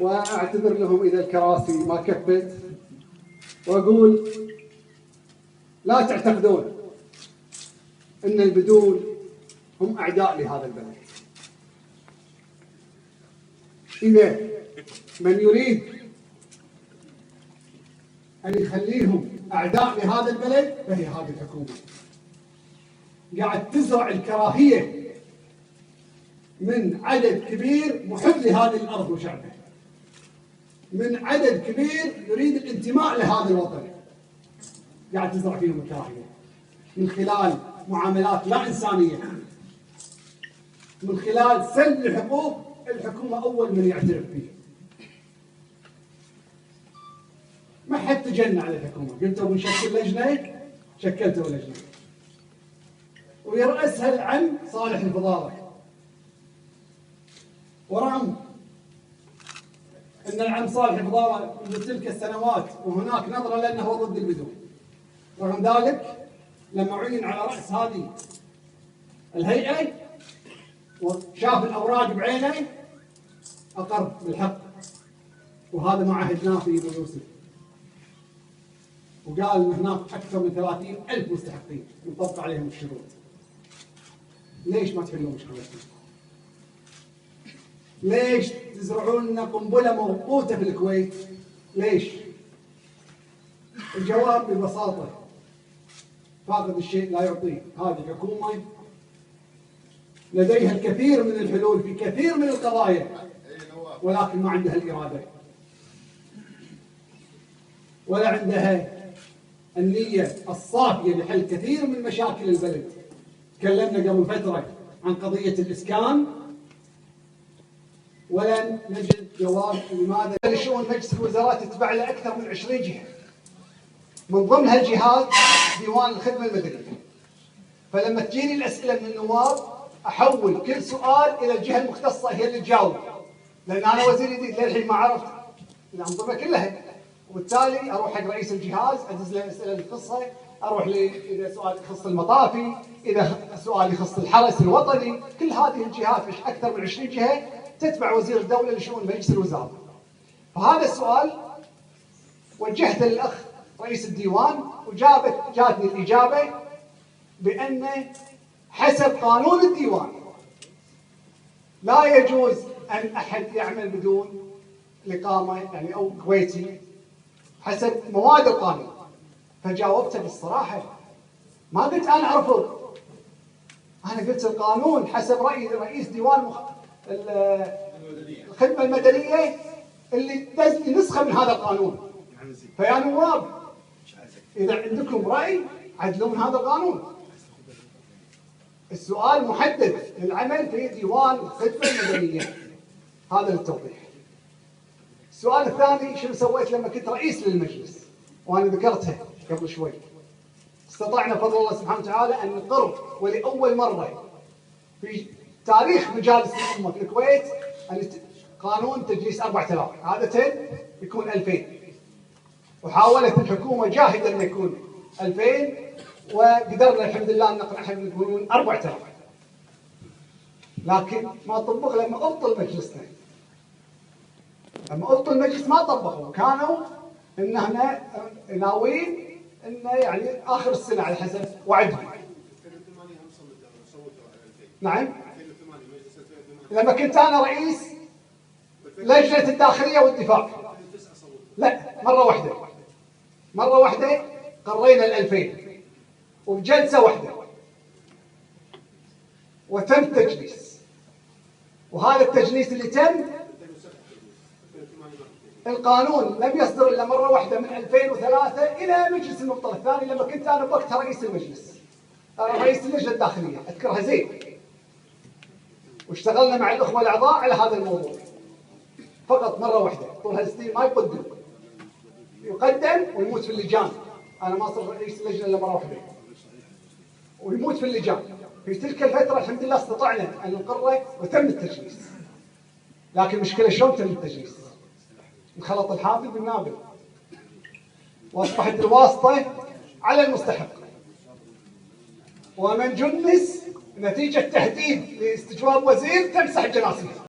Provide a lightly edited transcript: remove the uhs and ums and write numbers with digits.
واعتذر لهم اذا الكراسي ما كفت، واقول لا تعتقدون ان البدون هم اعداء لهذا البلد. اذا من يريد ان يخليهم اعداء لهذا البلد فهي هذه الحكومه قاعد تزرع الكراهيه من عدد كبير محب لهذه الارض وشعبها، من عدد كبير يريد الانتماء لهذا الوطن، قاعد تزرع فيهم الكراهيه من خلال معاملات لا انسانيه، من خلال سلب الحقوق. الحكومه اول من يعترف فيه. ما حد تجنى على الحكومه، قلتوا بنشكل لجنه، شكلتوا لجنه ويرأسها العم صالح الفضاله، ورغم ان العم صالح الفضاله منذ تلك السنوات وهناك نظره لانه هو ضد البدون، رغم ذلك لما عين على راس هذه الهيئه وشاف الاوراق بعينه اقر بالحق، وهذا ما عهدناه في ابو يوسف، وقال ان هناك اكثر من 30,000 مستحقين ينطبق عليهم الشروط. ليش ما تحلون مشكلتكم؟ ليش تزرعون لنا قنبله موقوته في الكويت؟ ليش؟ الجواب ببساطه فاقد الشيء لا يعطيه. هذه الحكومه لديها الكثير من الحلول في كثير من القضايا، ولكن ما عندها الاراده ولا عندها النيه الصافيه لحل كثير من مشاكل البلد. تكلمنا قبل فتره عن قضيه الاسكان ولن نجد جواب لماذا شؤون مجلس الوزراء تتبع له اكثر من 20 جهه، من ضمنها الجهات ديوان الخدمه المدنيه. فلما تجيني الاسئله من النواب احول كل سؤال الى الجهه المختصه هي اللي تجاوب، لان انا وزير جديد للحين ما عرفت الانظمه كلها، وبالتالي اروح حق رئيس الجهاز ادز له الاسئله اللي تخصه، اروح اذا سؤال يخص المطافي، اذا سؤال يخص الحرس الوطني، كل هذه الجهات مش اكثر من 20 جهه تتبع وزير الدوله لشؤون مجلس الوزراء. فهذا السؤال وجهته للاخ رئيس الديوان جاتني الاجابه بان حسب قانون الديوان لا يجوز ان احد يعمل بدون الاقامه يعني او كويتي حسب مواد القانون. فجاوبته بالصراحه، ما قلت انا ارفض، انا قلت القانون حسب راي رئيس ديوان الخدمه المدنيه اللي دز لي نسخه من هذا القانون. فيا نواب اذا عندكم راي عدلوا من هذا القانون. السؤال محدد للعمل في ديوان الخدمه المدنيه. هذا للتوضيح. السؤال الثاني، شنو سويت لما كنت رئيس للمجلس؟ وانا ذكرتها قبل شوي. استطعنا بفضل الله سبحانه وتعالى ان نقر ولاول مره في تاريخ مجالس الامه في الكويت قانون تجليس 4000، عاده يكون 2000. وحاولت الحكومه جاهده انه يكون 2000 وقدرنا الحمد لله ان نقنعهم انه يكونون 4000. لكن ما طبق لما ابطل مجلسنا. لما ابطل المجلس ما طبقوا، كانوا ان احنا ناويين انه يعني اخر السنه على حسب وعدهم. نعم. لما كنت انا رئيس لجنه الداخليه والدفاع. لا، مره واحده قرينا ال2000 وبجلسه واحده وتم التجليس. وهذا التجليس اللي تم القانون لم يصدر الا مره واحده من 2003 الى مجلس المبطل الثاني لما كنت انا بوقتها رئيس المجلس، رئيس اللجنه الداخليه، اذكرها زين. واشتغلنا مع الاخوه الاعضاء على هذا الموضوع. فقط مره واحده طول هالسنين ما يقدم ويموت في اللجان. انا ما صرت رئيس اللجنه الا مره واحده ويموت في اللجان. في تلك الفتره الحمد لله استطعنا ان نقره وتم التجليس. لكن المشكله شلون تم التجليس؟ انخلط الحافل بالنابل واصبحت الواسطه على المستحق، ومن جنس نتيجه تهديد لاستجواب وزير تمسح الجناصير.